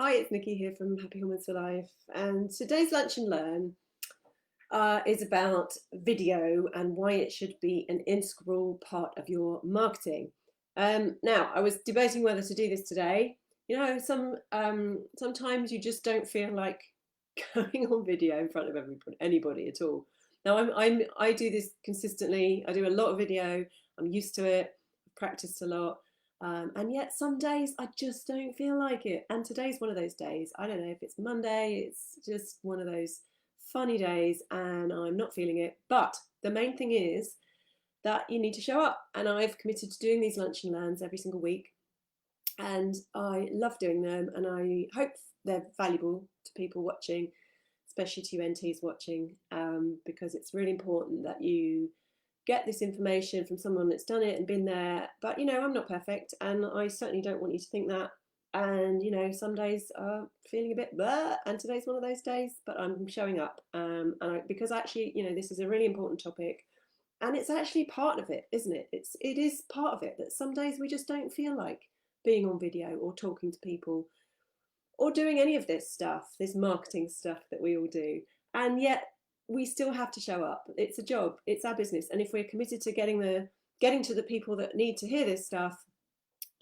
Hi, it's Nikki here from Happy Humans for Life, and today's Lunch and Learn is about video and why it should be an integral part of your marketing. Now, I was debating whether to do this today. Sometimes you just don't feel like going on video in front of anybody at all. Now, I do this consistently. I do a lot of video. I'm used to it. I've practiced a lot. And yet some days I just don't feel like it. And today's one of those days. I don't know if it's Monday, it's just one of those funny days and I'm not feeling it. But the main thing is that you need to show up. And I've committed to doing these lunch and learns every single week. And I love doing them and I hope they're valuable to people watching, especially to you NTs watching, because it's really important that you get this information from someone that's done it and been there. But I'm not perfect, and I certainly don't want you to think that. And some days are feeling a bit blah, and today's one of those days. But I'm showing up, because actually, this is a really important topic, and it's actually part of it, isn't it? It is part of it that some days we just don't feel like being on video or talking to people or doing any of this stuff, this marketing stuff that we all do, and yet we still have to show up. It's a job, it's our business, and if we're committed to getting to the people that need to hear this stuff,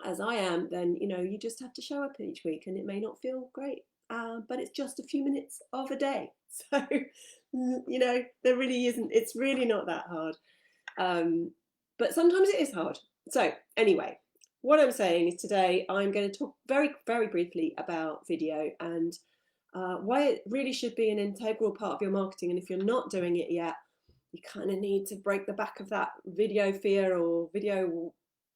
as I am, then you just have to show up each week, and it may not feel great, but it's just a few minutes of a day. So there really isn't. It's really not that hard, but sometimes it is hard. So anyway, what I'm saying is today I'm going to talk very, very briefly about video and why it really should be an integral part of your marketing. And if you're not doing it yet, you kind of need to break the back of that video fear or video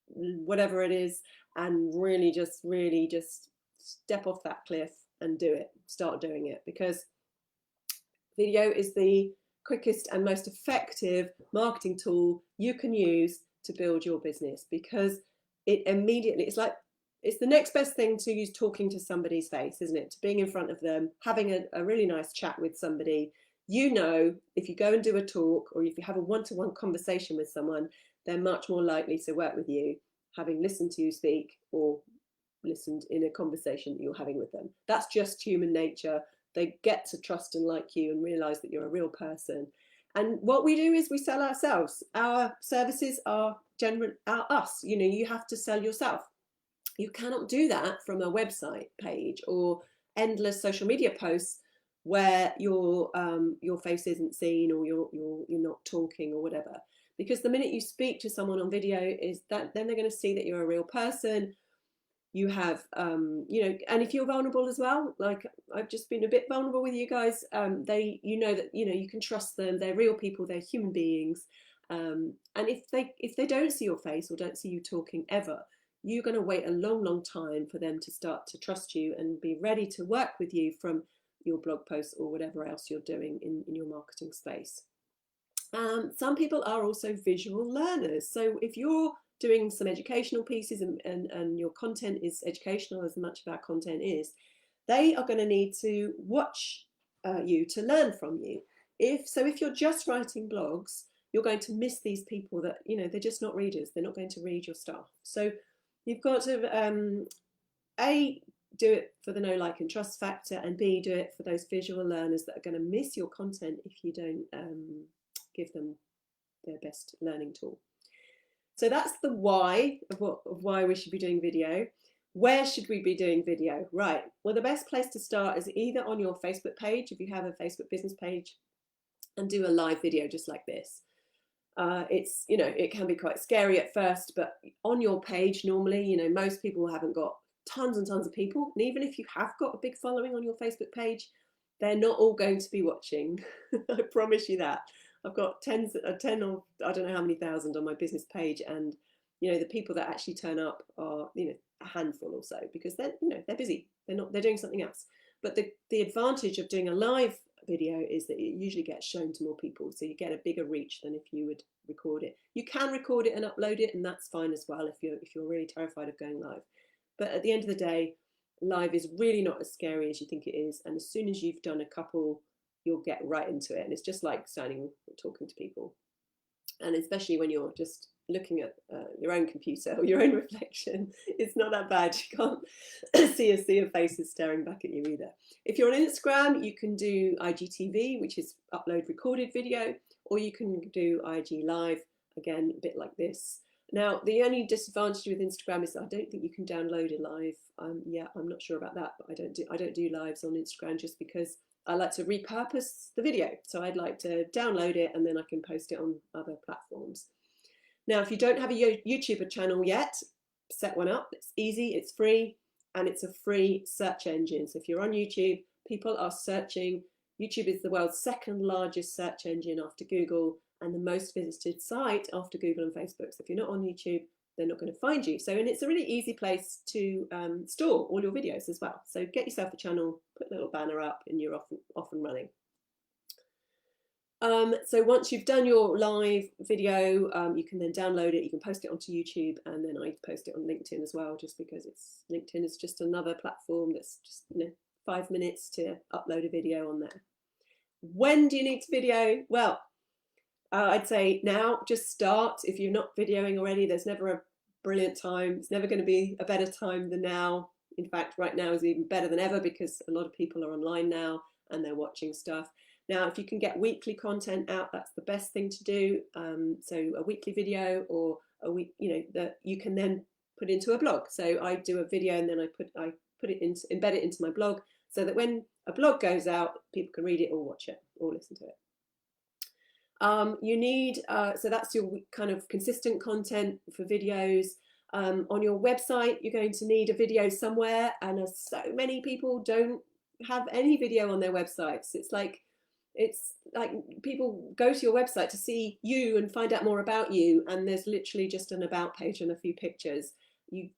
whatever it is, and really just step off that cliff and do it. Start doing it, because video is the quickest and most effective marketing tool you can use to build your business, because it's the next best thing to use talking to somebody's face, isn't it? To being in front of them, having a really nice chat with somebody. If you go and do a talk, or if you have a one-to-one conversation with someone, they're much more likely to work with you, having listened to you speak or listened in a conversation that you're having with them. That's just human nature. They get to trust and like you and realize that you're a real person. And what we do is we sell ourselves. Our services are us. You have to sell yourself. You cannot do that from a website page or endless social media posts where your face isn't seen, or you're not talking or whatever. Because the minute you speak to someone on video, is that then they're going to see that you're a real person. You have and if you're vulnerable as well, like I've just been a bit vulnerable with you guys, that you can trust them. They're real people, they're human beings, and if they don't see your face or don't see you talking ever, you're going to wait a long, long time for them to start to trust you and be ready to work with you from your blog posts or whatever else you're doing in your marketing space. Some people are also visual learners. So if you're doing some educational pieces and your content is educational, as much of our content is, they are going to need to watch you to learn from you. If you're just writing blogs, you're going to miss these people that, they're just not readers. They're not going to read your stuff. So you've got to, A, do it for the know, like, and trust factor, and B, do it for those visual learners that are going to miss your content if you don't give them their best learning tool. So that's the why of why we should be doing video. Where should we be doing video? Right. Well, the best place to start is either on your Facebook page, if you have a Facebook business page, and do a live video just like this. It can be quite scary at first, but on your page, normally, most people haven't got tons and tons of people. And even if you have got a big following on your Facebook page, they're not all going to be watching. I promise you that. I've got 10 or I don't know how many thousand on my business page, and the people that actually turn up are a handful or so, because they're busy. They're doing something else. But the advantage of doing a live video is that it usually gets shown to more people, so you get a bigger reach than if you would record it. You can record it and upload it, and that's fine as well if you're really terrified of going live. But at the end of the day, live is really not as scary as you think it is, and as soon as you've done a couple, you'll get right into it, and it's just like talking to people. And especially when you're just looking at your own computer or your own reflection, it's not that bad. You can't see a sea of faces staring back at you either. If you're on Instagram, you can do IGTV, which is upload recorded video, or you can do IG Live, again, a bit like this. Now, the only disadvantage with Instagram is that I don't think you can download a live. Yeah, I'm not sure about that, but I don't do lives on Instagram just because I like to repurpose the video. So I'd like to download it and then I can post it on other platforms. Now, if you don't have a YouTuber channel yet, set one up. It's easy, it's free, and it's a free search engine. So if you're on YouTube, people are searching. YouTube is the world's second largest search engine after Google and the most visited site after Google and Facebook. So if you're not on YouTube, they're not going to find you. So, and it's a really easy place to store all your videos as well. So get yourself a channel, put a little banner up, and you're off and running. So once you've done your live video, you can then download it, you can post it onto YouTube, and then I post it on LinkedIn as well, just because LinkedIn is just another platform that's just 5 minutes to upload a video on there. When do you need to video? Well, I'd say now, just start. If you're not videoing already, there's never a brilliant time. It's never going to be a better time than now. In fact, right now is even better than ever because a lot of people are online now and they're watching stuff. Now, if you can get weekly content out, that's the best thing to do. So a weekly video or a week, that you can then put into a blog. So I do a video and then I embed it into my blog so that when a blog goes out, people can read it or watch it or listen to it. You need, so that's your kind of consistent content for videos. On your website, you're going to need a video somewhere, and so many people don't have any video on their websites. It's like people go to your website to see you and find out more about you, and there's literally just an about page and a few pictures.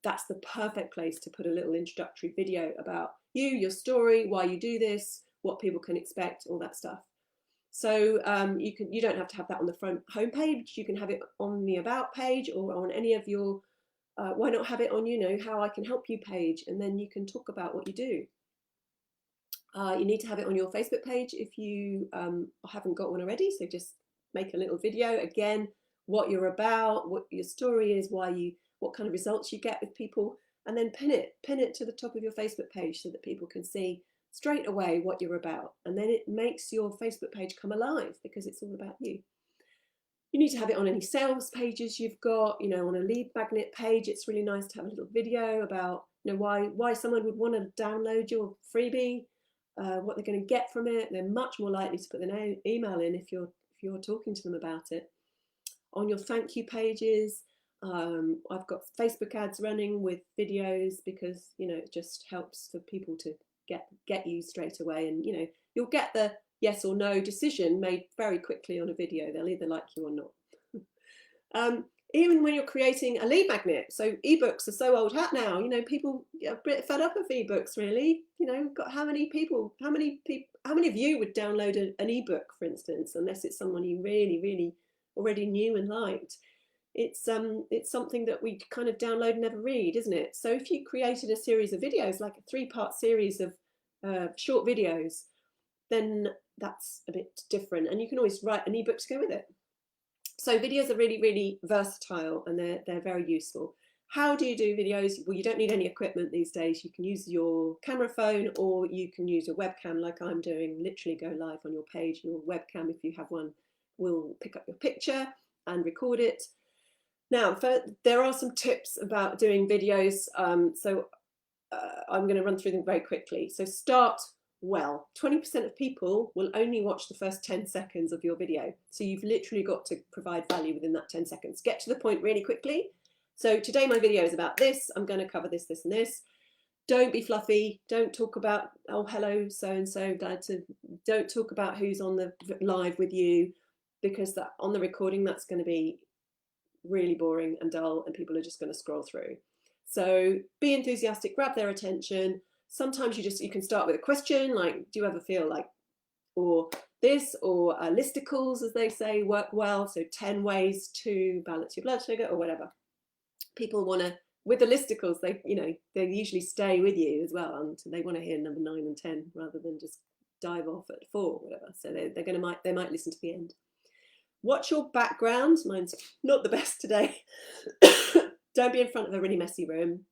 That's the perfect place to put a little introductory video about you, your story, why you do this, what people can expect, all that stuff. So you don't have to have that on the front homepage. You can have it on the about page or on any of your, why not have it on, how I can help you page, and then you can talk about what you do. You need to have it on your Facebook page if you haven't got one already. So just make a little video, again, what you're about, what your story is, what kind of results you get with people, and then pin it to the top of your Facebook page so that people can see straight away what you're about, and then it makes your Facebook page come alive because it's all about you. You need to have it on any sales pages you've got, on a lead magnet page. It's really nice to have a little video about why someone would want to download your freebie, what they're going to get from it. They're much more likely to put their email in if you're talking to them about it. On your thank you pages, I've got Facebook ads running with videos because it just helps for people to get you straight away, and you'll get the yes or no decision made very quickly on a video. They'll either like you or not. Even when you're creating a lead magnet, so ebooks are so old hat now. People are a bit fed up of ebooks, really. How many of you would download an ebook, for instance, unless it's someone you really, really already knew and liked? It's something that we kind of download and never read, isn't it? So if you created a series of videos, like a 3-part series of short videos, then that's a bit different, and you can always write an ebook to go with it. So videos are really, really versatile, and they're very useful. How do you do videos? Well, you don't need any equipment these days. You can use your camera phone, or you can use a webcam like I'm doing. Literally go live on your page. Your webcam, if you have one, will pick up your picture and record it. Now, there are some tips about doing videos, so I'm going to run through them very quickly. So start well. 20% of people will only watch the first 10 seconds of your video. So you've literally got to provide value within that 10 seconds. Get to the point really quickly. So today my video is about this. I'm going to cover this, this, and this. Don't be fluffy. Don't talk about, oh, hello, so-and-so, don't talk about who's on the live with you, because that on the recording, that's going to be really boring and dull, and people are just going to scroll through. So be enthusiastic, grab their attention. Sometimes you can start with a question like, do you ever feel like, or this, or listicles, as they say, work well. So 10 ways to balance your blood sugar or whatever. People want to, with the listicles, they usually stay with you as well, and they want to hear number 9 and 10 rather than just dive off at 4 or whatever. So they might listen to the end. Watch your background. Mine's not the best today. Don't be in front of a really messy room.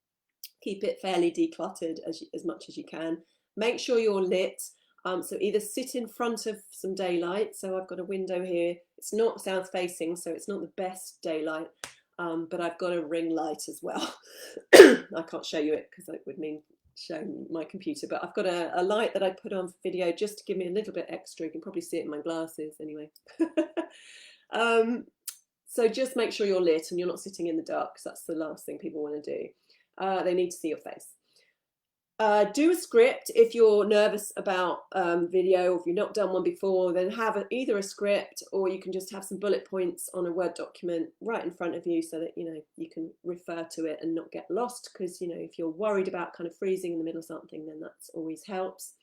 Keep it fairly decluttered as much as you can. Make sure you're lit. So either sit in front of some daylight. So I've got a window here. It's not south facing, so it's not the best daylight, but I've got a ring light as well. I can't show you it because it would mean showing my computer, but I've got a light that I put on for video just to give me a little bit extra. You can probably see it in my glasses anyway. So just make sure you're lit and you're not sitting in the dark, because that's the last thing people want to do. They need to see your face. Do a script if you're nervous about video, or if you've not done one before, then have either a script, or you can just have some bullet points on a Word document right in front of you so that you can refer to it and not get lost, because if you're worried about kind of freezing in the middle of something, then that's always helps.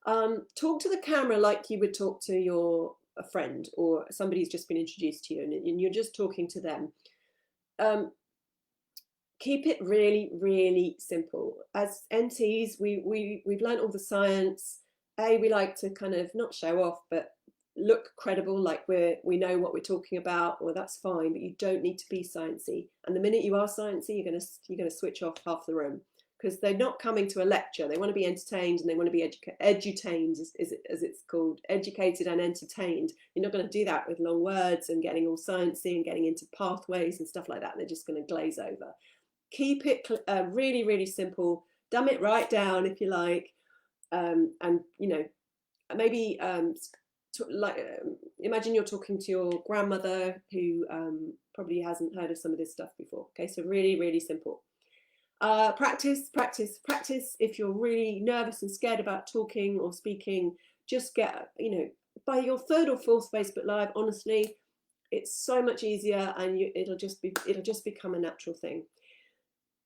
Talk to the camera like you would talk to a friend or somebody who's just been introduced to you, and you're just talking to them. Keep it really, really simple. As NTs, we've learned all the science. We like to kind of not show off, but look credible, like we know what we're talking about. Well, that's fine, but you don't need to be sciencey. And the minute you are sciencey, you're gonna switch off half the room, because they're not coming to a lecture. They want to be entertained, and they want to be edutained, as it's called, educated and entertained. You're not going to do that with long words and getting all sciencey and getting into pathways and stuff like that. They're just going to glaze over. Keep it really, really simple. Dumb it right down if you like, and maybe imagine you're talking to your grandmother who probably hasn't heard of some of this stuff before. Okay, so really, really simple. Practice, practice, practice. If you're really nervous and scared about talking or speaking, just get by your third or fourth Facebook Live. Honestly, it's so much easier, and it'll just become a natural thing.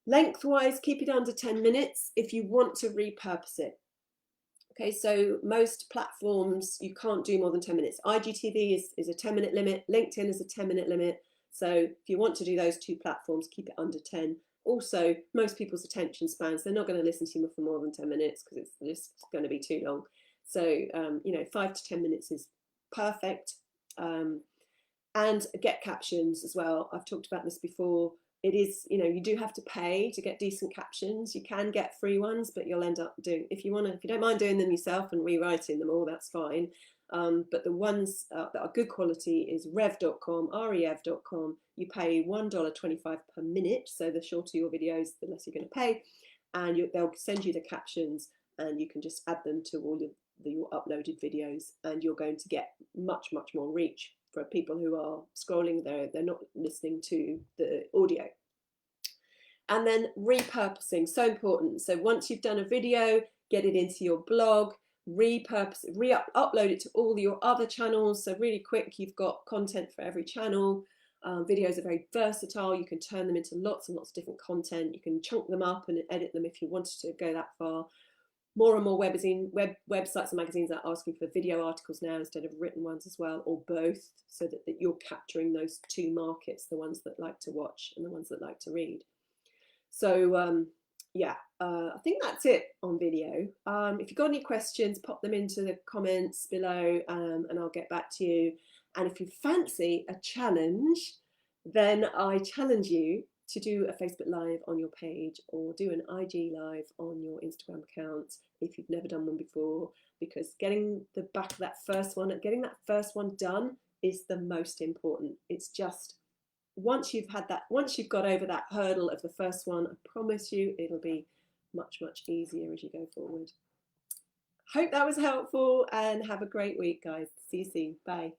Lengthwise, keep it under 10 minutes if you want to repurpose it. Okay, so most platforms, you can't do more than 10 minutes. IGTV is a 10-minute limit. LinkedIn is a 10-minute limit. So if you want to do those two platforms, keep it under 10. Also, most people's attention spans, they're not going to listen to you for more than 10 minutes because it's just going to be too long. So, 5 to 10 minutes is perfect. And get captions as well. I've talked about this before. It is, you do have to pay to get decent captions. You can get free ones, but you'll end up doing, if you don't mind doing them yourself and rewriting them all, that's fine. But the ones that are good quality is rev.com, rev.com. You pay $1.25 per minute. So the shorter your videos, the less you're going to pay. And they'll send you the captions, and you can just add them to all your uploaded videos, and you're going to get much, much more reach for people who are scrolling. They're not listening to the audio. And then repurposing, so important. So once you've done a video, get it into your blog, repurpose it, upload it to all your other channels. So really quick, you've got content for every channel. Videos are very versatile. You can turn them into lots and lots of different content. You can chunk them up and edit them if you wanted to go that far. More and more websites and magazines are asking for video articles now instead of written ones as well, or both, so that you're capturing those two markets, the ones that like to watch and the ones that like to read. So I think that's it on video. If you've got any questions, pop them into the comments below, and I'll get back to you. And if you fancy a challenge, then I challenge you to do a Facebook Live on your page, or do an IG Live on your Instagram account if you've never done one before, because getting that first one done is the most important. It's just once you've got over that hurdle of the first one, I promise you it'll be much, much easier as you go forward. Hope that was helpful, and have a great week, guys. See you soon. Bye.